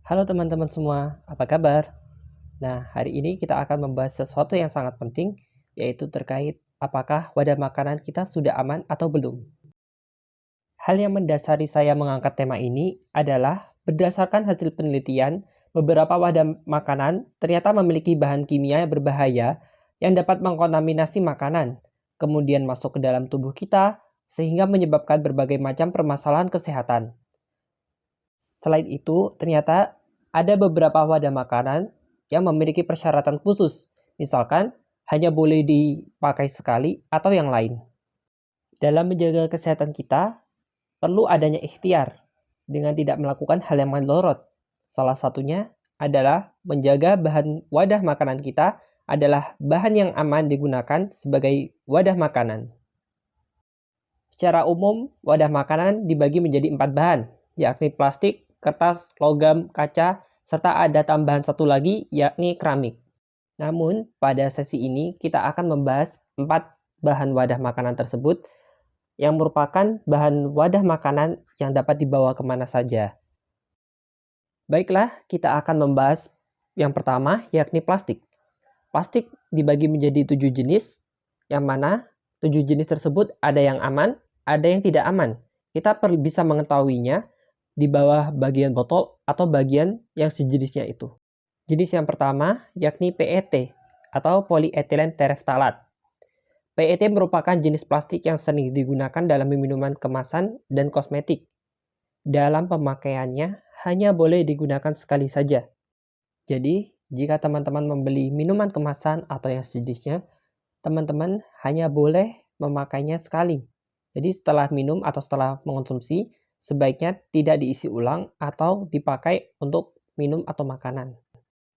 Halo teman-teman semua, apa kabar? Nah, hari ini kita akan membahas sesuatu yang sangat penting, yaitu terkait apakah wadah makanan kita sudah aman atau belum. Hal yang mendasari saya mengangkat tema ini adalah berdasarkan hasil penelitian, beberapa wadah makanan ternyata memiliki bahan kimia yang berbahaya yang dapat mengkontaminasi makanan, kemudian masuk ke dalam tubuh kita, sehingga menyebabkan berbagai macam permasalahan kesehatan. Selain itu, ternyata ada beberapa wadah makanan yang memiliki persyaratan khusus, misalkan hanya boleh dipakai sekali atau yang lain. Dalam menjaga kesehatan kita, perlu adanya ikhtiar dengan tidak melakukan hal yang mandorot. Salah satunya adalah menjaga bahan wadah makanan kita adalah bahan yang aman digunakan sebagai wadah makanan. Secara umum, wadah makanan dibagi menjadi 4 bahan, yakni plastik, kertas, logam, kaca, serta ada tambahan satu lagi yakni keramik. Namun, pada sesi ini kita akan membahas 4 bahan wadah makanan tersebut yang merupakan bahan wadah makanan yang dapat dibawa kemana saja. Baiklah, kita akan membahas yang pertama yakni plastik. Plastik dibagi menjadi 7 jenis, yang mana 7 jenis tersebut ada yang aman, ada yang tidak aman. Kita bisa mengetahuinya di bawah bagian botol atau bagian yang sejenisnya itu. Jenis yang pertama yakni PET atau polyethylene terephthalate. PET merupakan jenis plastik yang sering digunakan dalam minuman kemasan dan kosmetik. Dalam pemakaiannya hanya boleh digunakan sekali saja. Jadi, jika teman-teman membeli minuman kemasan atau yang sejenisnya, teman-teman hanya boleh memakainya sekali. Jadi setelah minum atau setelah mengonsumsi, sebaiknya tidak diisi ulang atau dipakai untuk minum atau makanan.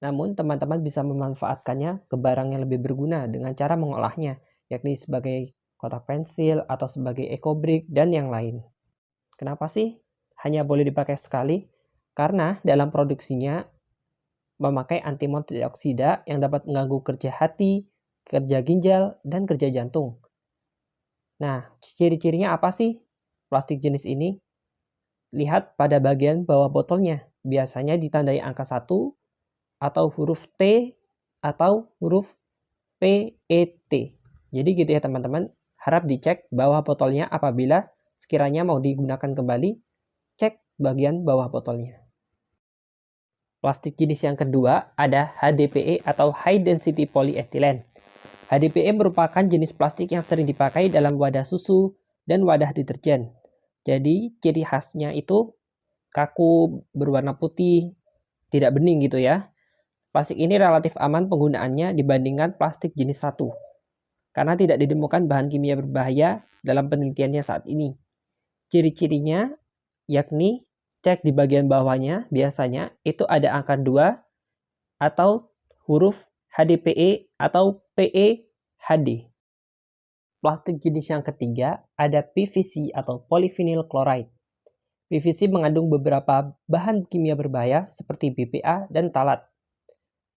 Namun teman-teman bisa memanfaatkannya ke barang yang lebih berguna dengan cara mengolahnya, yakni sebagai kotak pensil atau sebagai eco brick dan yang lain. Kenapa sih hanya boleh dipakai sekali? Karena dalam produksinya memakai antimon trioksida yang dapat mengganggu kerja hati, kerja ginjal, dan kerja jantung. Nah, ciri-cirinya apa sih plastik jenis ini? Lihat pada bagian bawah botolnya. Biasanya ditandai angka 1 atau huruf T atau huruf PET. Jadi gitu ya teman-teman. Harap dicek bawah botolnya apabila sekiranya mau digunakan kembali, cek bagian bawah botolnya. Plastik jenis yang kedua ada HDPE atau High Density Polyethylene. HDPE merupakan jenis plastik yang sering dipakai dalam wadah susu dan wadah deterjen. Jadi ciri khasnya itu kaku, berwarna putih, tidak bening gitu ya. Plastik ini relatif aman penggunaannya dibandingkan plastik jenis 1 karena tidak ditemukan bahan kimia berbahaya dalam penelitiannya saat ini. Ciri-cirinya yakni cek di bagian bawahnya biasanya itu ada angka 2 atau huruf HDPE atau PEHD. Plastik jenis yang ketiga ada PVC atau polyvinyl chloride. PVC mengandung beberapa bahan kimia berbahaya seperti BPA dan talat.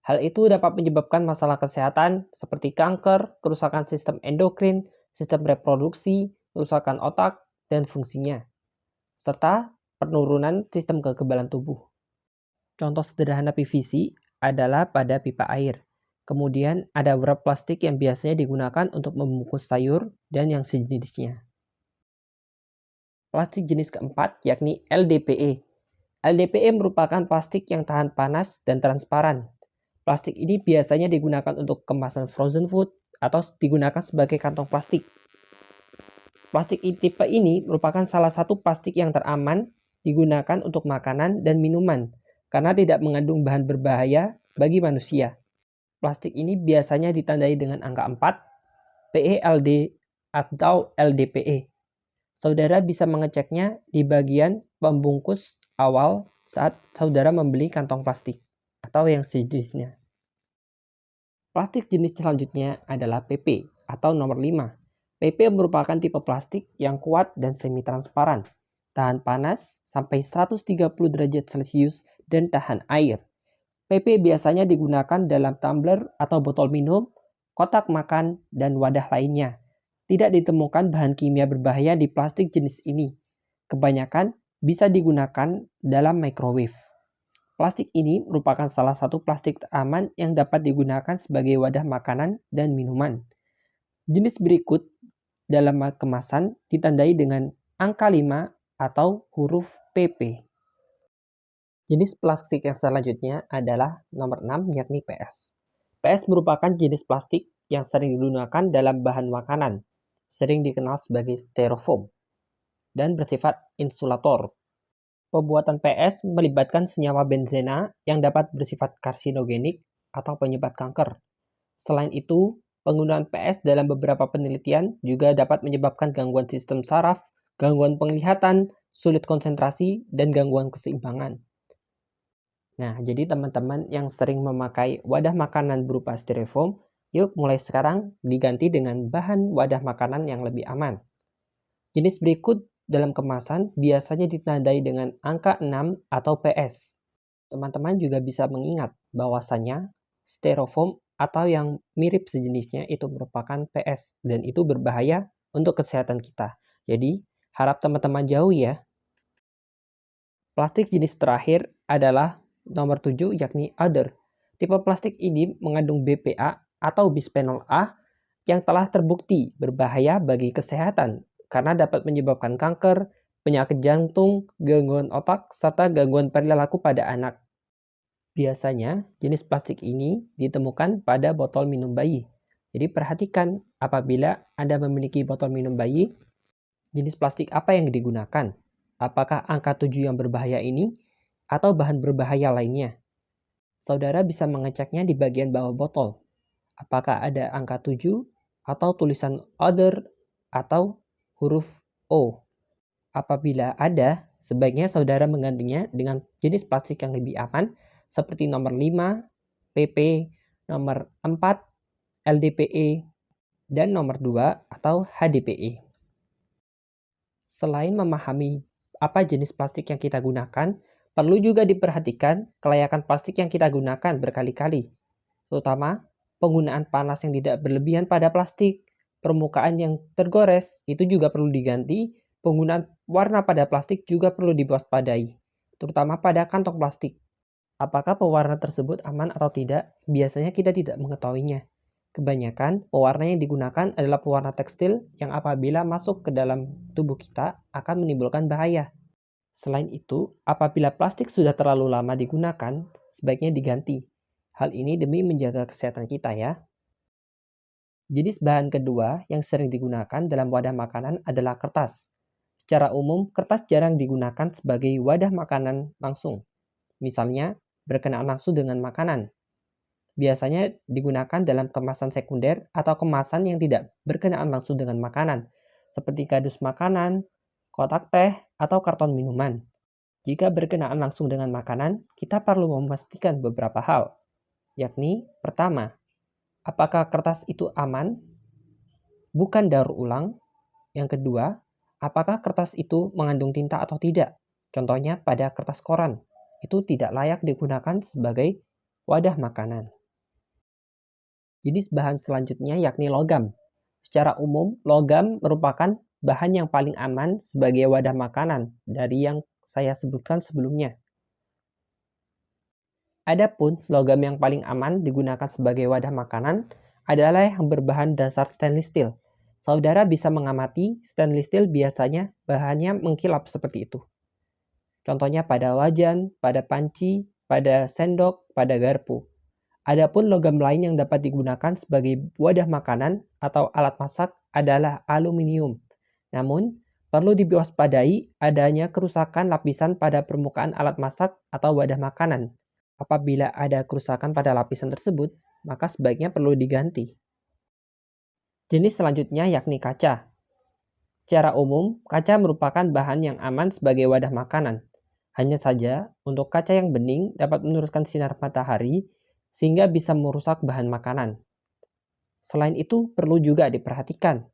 Hal itu dapat menyebabkan masalah kesehatan seperti kanker, kerusakan sistem endokrin, sistem reproduksi, kerusakan otak, dan fungsinya, serta penurunan sistem kekebalan tubuh. Contoh sederhana PVC adalah pada pipa air. Kemudian ada wrap plastik yang biasanya digunakan untuk membungkus sayur dan yang sejenisnya. Plastik jenis keempat yakni LDPE. LDPE merupakan plastik yang tahan panas dan transparan. Plastik ini biasanya digunakan untuk kemasan frozen food atau digunakan sebagai kantong plastik. Plastik tipe ini merupakan salah satu plastik yang teraman digunakan untuk makanan dan minuman karena tidak mengandung bahan berbahaya bagi manusia. Plastik ini biasanya ditandai dengan angka 4, PELD atau LDPE. Saudara bisa mengeceknya di bagian pembungkus awal saat saudara membeli kantong plastik atau yang sejenisnya. Plastik jenis selanjutnya adalah PP atau nomor 5. PP merupakan tipe plastik yang kuat dan semi-transparan, tahan panas sampai 130 derajat Celcius dan tahan air. PP biasanya digunakan dalam tumbler atau botol minum, kotak makan, dan wadah lainnya. Tidak ditemukan bahan kimia berbahaya di plastik jenis ini. Kebanyakan bisa digunakan dalam microwave. Plastik ini merupakan salah satu plastik aman yang dapat digunakan sebagai wadah makanan dan minuman. Jenis berikut dalam kemasan ditandai dengan angka 5 atau huruf PP. Jenis plastik yang selanjutnya adalah nomor 6 yakni PS. PS merupakan jenis plastik yang sering digunakan dalam bahan makanan, sering dikenal sebagai styrofoam, dan bersifat insulator. Pembuatan PS melibatkan senyawa benzena yang dapat bersifat karsinogenik atau penyebab kanker. Selain itu, penggunaan PS dalam beberapa penelitian juga dapat menyebabkan gangguan sistem saraf, gangguan penglihatan, sulit konsentrasi, dan gangguan keseimbangan. Nah, jadi teman-teman yang sering memakai wadah makanan berupa styrofoam, yuk mulai sekarang diganti dengan bahan wadah makanan yang lebih aman. Jenis berikut dalam kemasan biasanya ditandai dengan angka 6 atau PS. Teman-teman juga bisa mengingat bahwasannya styrofoam atau yang mirip sejenisnya itu merupakan PS dan itu berbahaya untuk kesehatan kita. Jadi, harap teman-teman jauh ya. Plastik jenis terakhir adalah nomor 7 yakni other. Tipe plastik ini mengandung BPA atau bisphenol A yang telah terbukti berbahaya bagi kesehatan karena dapat menyebabkan kanker, penyakit jantung, gangguan otak, serta gangguan perilaku pada anak. Biasanya, jenis plastik ini ditemukan pada botol minum bayi. Jadi perhatikan apabila Anda memiliki botol minum bayi, jenis plastik apa yang digunakan? Apakah angka 7 yang berbahaya ini atau bahan berbahaya lainnya? Saudara bisa mengeceknya di bagian bawah botol. Apakah ada angka 7 atau tulisan other atau huruf O? Apabila ada, sebaiknya saudara menggantinya dengan jenis plastik yang lebih aman seperti nomor 5, PP, nomor 4, LDPE, dan nomor 2 atau HDPE. Selain memahami apa jenis plastik yang kita gunakan, perlu juga diperhatikan kelayakan plastik yang kita gunakan berkali-kali, terutama penggunaan panas yang tidak berlebihan pada plastik, permukaan yang tergores itu juga perlu diganti, penggunaan warna pada plastik juga perlu diwaspadai, terutama pada kantong plastik. Apakah pewarna tersebut aman atau tidak? Biasanya kita tidak mengetahuinya. Kebanyakan pewarna yang digunakan adalah pewarna tekstil yang apabila masuk ke dalam tubuh kita akan menimbulkan bahaya. Selain itu, apabila plastik sudah terlalu lama digunakan, sebaiknya diganti. Hal ini demi menjaga kesehatan kita ya. Jenis bahan kedua yang sering digunakan dalam wadah makanan adalah kertas. Secara umum, kertas jarang digunakan sebagai wadah makanan langsung. Misalnya, berkenaan langsung dengan makanan. Biasanya digunakan dalam kemasan sekunder atau kemasan yang tidak berkenaan langsung dengan makanan, seperti kardus makanan, kotak teh, atau karton minuman. Jika berkenaan langsung dengan makanan, kita perlu memastikan beberapa hal, yakni pertama, apakah kertas itu aman, bukan daur ulang? Yang kedua, apakah kertas itu mengandung tinta atau tidak? Contohnya pada kertas koran, itu tidak layak digunakan sebagai wadah makanan. Jenis bahan selanjutnya yakni logam. Secara umum, logam merupakan bahan yang paling aman sebagai wadah makanan dari yang saya sebutkan sebelumnya. Adapun logam yang paling aman digunakan sebagai wadah makanan adalah yang berbahan dasar stainless steel. Saudara bisa mengamati stainless steel biasanya bahannya mengkilap seperti itu. Contohnya pada wajan, pada panci, pada sendok, pada garpu. Adapun logam lain yang dapat digunakan sebagai wadah makanan atau alat masak adalah aluminium. Namun, perlu diwaspadai adanya kerusakan lapisan pada permukaan alat masak atau wadah makanan. Apabila ada kerusakan pada lapisan tersebut, maka sebaiknya perlu diganti. Jenis selanjutnya yakni kaca. Secara umum, kaca merupakan bahan yang aman sebagai wadah makanan. Hanya saja, untuk kaca yang bening dapat meneruskan sinar matahari sehingga bisa merusak bahan makanan. Selain itu, perlu juga diperhatikan.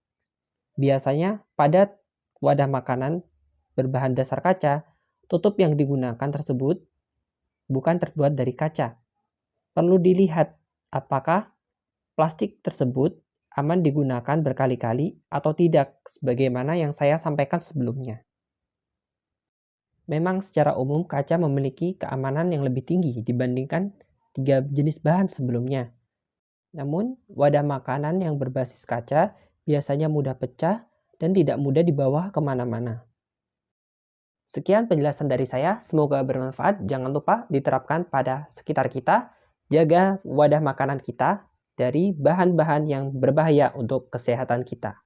Biasanya, pada wadah makanan berbahan dasar kaca, tutup yang digunakan tersebut bukan terbuat dari kaca. Perlu dilihat apakah plastik tersebut aman digunakan berkali-kali atau tidak, sebagaimana yang saya sampaikan sebelumnya. Memang secara umum kaca memiliki keamanan yang lebih tinggi dibandingkan 3 jenis bahan sebelumnya. Namun, wadah makanan yang berbasis kaca biasanya mudah pecah dan tidak mudah dibawa kemana-mana. Sekian penjelasan dari saya, semoga bermanfaat. Jangan lupa diterapkan pada sekitar kita, jaga wadah makanan kita dari bahan-bahan yang berbahaya untuk kesehatan kita.